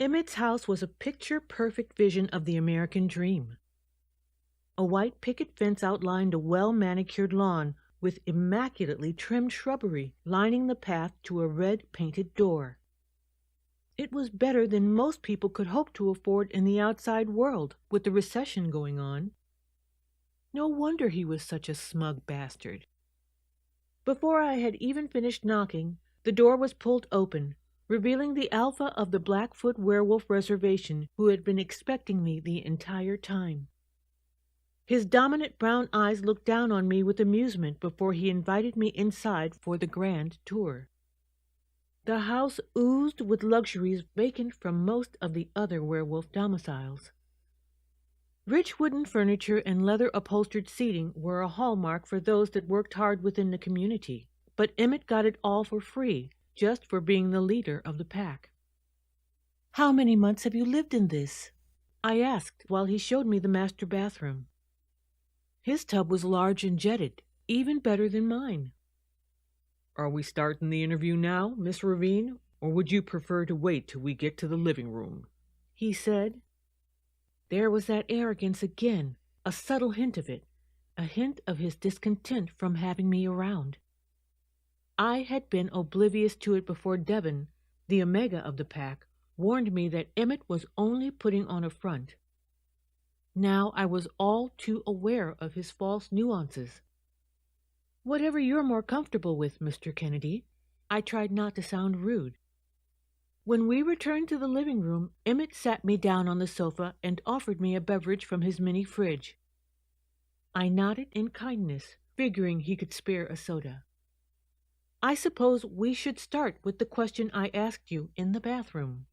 Emmett's house was a picture-perfect vision of the American dream. A white picket fence outlined a well-manicured lawn with immaculately trimmed shrubbery lining the path to a red-painted door. It was better than most people could hope to afford in the outside world, with the recession going on. No wonder he was such a smug bastard. Before I had even finished knocking, the door was pulled open, revealing the alpha of the Blackfoot Werewolf Reservation, who had been expecting me the entire time. His dominant brown eyes looked down on me with amusement before he invited me inside for the grand tour. The house oozed with luxuries vacant from most of the other werewolf domiciles. Rich wooden furniture and leather-upholstered seating were a hallmark for those that worked hard within the community, but Emmett got it all for free, just for being the leader of the pack. "How many months have you lived in this?" I asked while he showed me the master bathroom. His tub was large and jetted, even better than mine. "Are we starting the interview now, Miss Ravine, or would you prefer to wait till we get to the living room?" he said. There was that arrogance again, a subtle hint of it, a hint of his discontent from having me around. I had been oblivious to it before Devon, the omega of the pack, warned me that Emmett was only putting on a front. Now I was all too aware of his false nuances. "Whatever you're more comfortable with, Mr. Kennedy." I tried not to sound rude. When we returned to the living room, Emmett sat me down on the sofa and offered me a beverage from his mini fridge. I nodded in kindness, figuring he could spare a soda. "I suppose we should start with the question I asked you in the bathroom."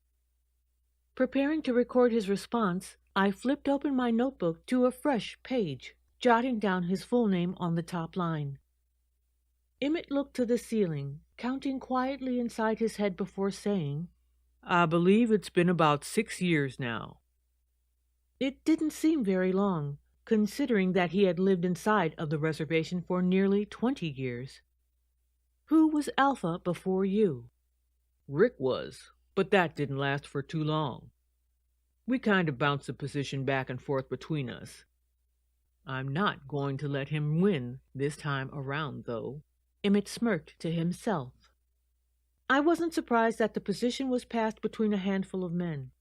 Preparing to record his response, I flipped open my notebook to a fresh page, jotting down his full name on the top line. Emmett looked to the ceiling, counting quietly inside his head before saying, "I believe it's been about 6 years now." It didn't seem very long, considering that he had lived inside of the reservation for nearly 20 years. "Who was Alpha before you?" "Rick was, but that didn't last for too long. We kind of bounced the position back and forth between us. I'm not going to let him win this time around, though." Emmett smirked to himself. I wasn't surprised that the position was passed between a handful of men.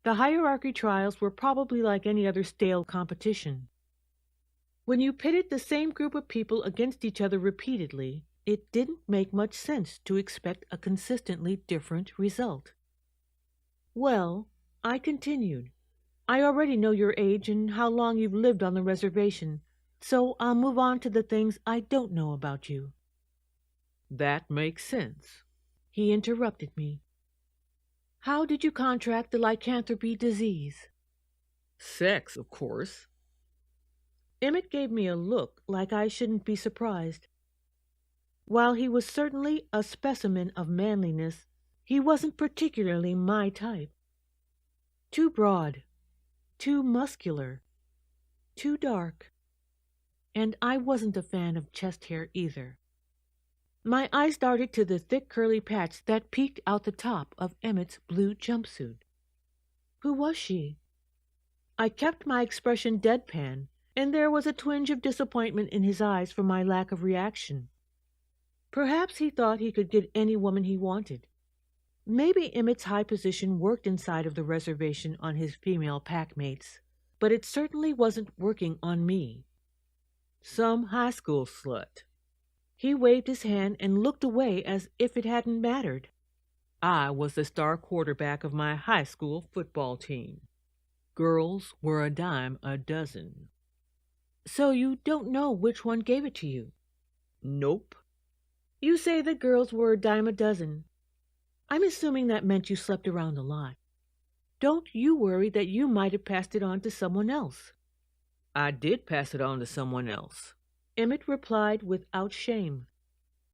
The hierarchy trials were probably like any other stale competition. When you pitted the same group of people against each other repeatedly, it didn't make much sense to expect a consistently different result. "Well," I continued, "I already know your age and how long you've lived on the reservation, so I'll move on to the things I don't know about you." "That makes sense." He interrupted me. "How did you contract the lycanthropy disease?" "Sex, of course." Emmett gave me a look like I shouldn't be surprised. While he was certainly a specimen of manliness, he wasn't particularly my type. Too broad, too muscular, too dark. And I wasn't a fan of chest hair either. My eyes darted to the thick curly patch that peeked out the top of Emmett's blue jumpsuit. Who was she? I kept my expression deadpan, and there was a twinge of disappointment in his eyes for my lack of reaction. Perhaps he thought he could get any woman he wanted. Maybe Emmett's high position worked inside of the reservation on his female packmates, but it certainly wasn't working on me. "Some high school slut." He waved his hand and looked away as if it hadn't mattered. "I was the star quarterback of my high school football team. Girls were a dime a dozen." "So you don't know which one gave it to you?" "Nope." "You say that girls were a dime a dozen. I'm assuming that meant you slept around a lot. Don't you worry that you might have passed it on to someone else?" "I did pass it on to someone else." Emmett replied without shame.